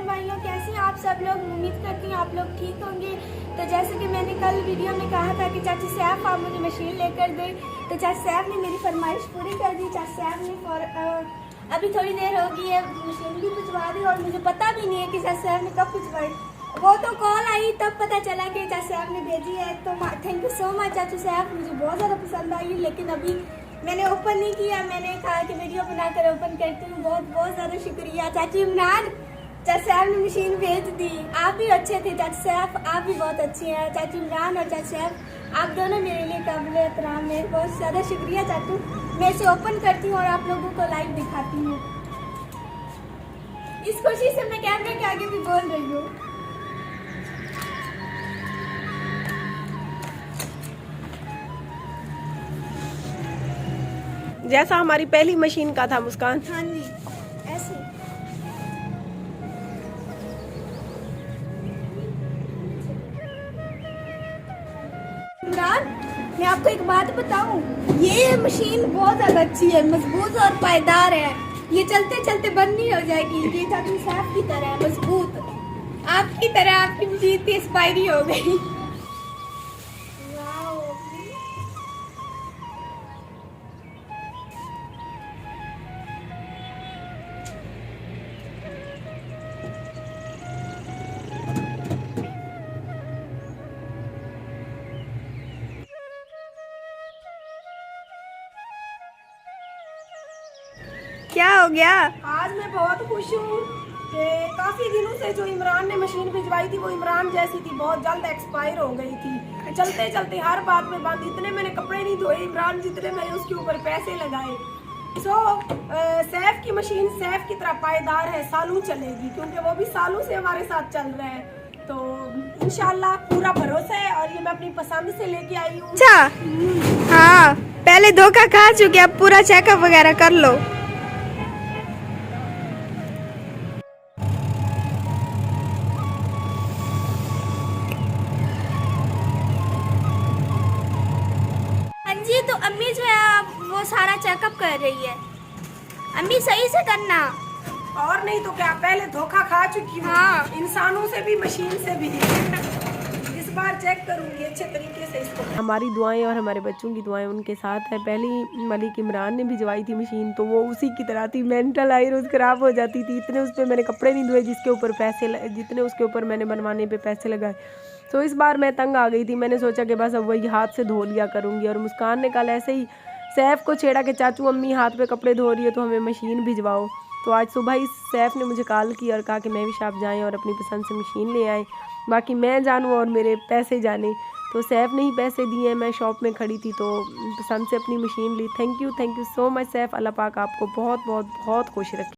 भाइयों, कैसे हैं आप सब लोग। उम्मीद करती हूँ आप लोग ठीक होंगे। तो जैसे कि मैंने कल वीडियो में कहा था कि चाची सैफ आप मुझे मशीन लेकर दें, तो चाची सैफ ने मेरी फरमाइश पूरी कर दी। चाची सैफ ने अभी थोड़ी देर हो गई है मशीन भी भिजवा दी, और मुझे पता भी नहीं है कि चाची सैफ ने कब भिजवाई। वो तो कॉल आई तब पता चला कि चाची सैफ ने भेजी है। तो थैंक यू सो मच चाची सैफ, मुझे बहुत ज़्यादा पसंद आई। लेकिन अभी मैंने ओपन नहीं किया, मैंने कहा कि वीडियो बनाकर ओपन करती हूँ। बहुत बहुत ज़्यादा शुक्रिया चाची इमरान, चाची सैफ ने मशीन भेज दी। आप भी अच्छे थे चाची सैफ, आप भी बहुत अच्छी हैं। चाची इमरान और चाची सैफ आप दोनों मेरे लिए काबिल एहतराम हैं। बहुत ज़्यादा शुक्रिया चाचू। मैं इसे ओपन करती हूँ और आप लोगों को लाइव दिखाती हूँ। इस खुशी से मैं कैमरे के आगे भी बोल रही हूँ। जैसा हमारी पहली मशीन का था मुस्कान। हाँ जी, ऐसे इमरान, मैं आपको एक बात बताऊं, ये मशीन बहुत ज्यादा अच्छी है, मजबूत और पायदार है। ये चलते चलते बंद नहीं हो जाएगी। ये चाची सैफ की तरह है, मजबूत। आपकी तरह आपकी मशीन की एक्सपायरी हो गई। क्या हो गया? आज मैं बहुत खुश हूँ कि काफी दिनों से जो इमरान ने मशीन भिजवाई थी वो इमरान जैसी थी, बहुत जल्द एक्सपायर हो गई थी। चलते चलते हर बात में बंद। इतने मैंने कपड़े नहीं धोए इमरान जितने मैंने उसके ऊपर पैसे लगाए। सैफ की मशीन सैफ की तरह पायदार है, सालों चलेगी, क्योंकि वो भी सालों से हमारे साथ चल रहा है। तो इंशाल्लाह पूरा भरोसा है, और ये मैं अपनी पसंद से लेके आई हूँ। अच्छा, हाँ, पहले धोखा खा चुके, अब पूरा चेकअप वगैरह कर लो। जी, तो अम्मी जो है वो सारा चेकअप कर रही है। अम्मी सही से करना। और नहीं तो क्या, पहले धोखा खा चुकी हूँ। हाँ। इंसानों से भी मशीन से भी। इस बार चेक करूंगी अच्छे तरीके से इसको। हमारी दुआएं और हमारे बच्चों की दुआएं उनके साथ है। पहली मलिक इमरान ने भिजवाई थी मशीन, तो वो उसी की तरह थी, मेंटल आई रोज खराब हो जाती थी। इतने उस पर मैंने कपड़े नहीं धोए जितने उसके ऊपर मैंने बनवाने पे पैसे लगाए। तो इस बार मैं तंग आ गई थी। मैंने सोचा कि बस अब वही हाथ से धो लिया करूँगी। और मुस्कान ने कल ऐसे ही सैफ को छेड़ा कि चाचू अम्मी हाथ पे कपड़े धो रही है तो हमें मशीन भिजवाओ। तो आज सुबह ही सैफ ने मुझे कॉल की और कहा कि मैं भी आप जाएँ और अपनी पसंद से मशीन ले आएँ। बाकी मैं जानूँ और मेरे पैसे जाने। तो सैफ ने ही पैसे दिए, मैं शॉप में खड़ी थी तो पसंद से अपनी मशीन ली। Thank you so much Saif. Allah पाक आपको बहुत बहुत बहुत खुश रखे।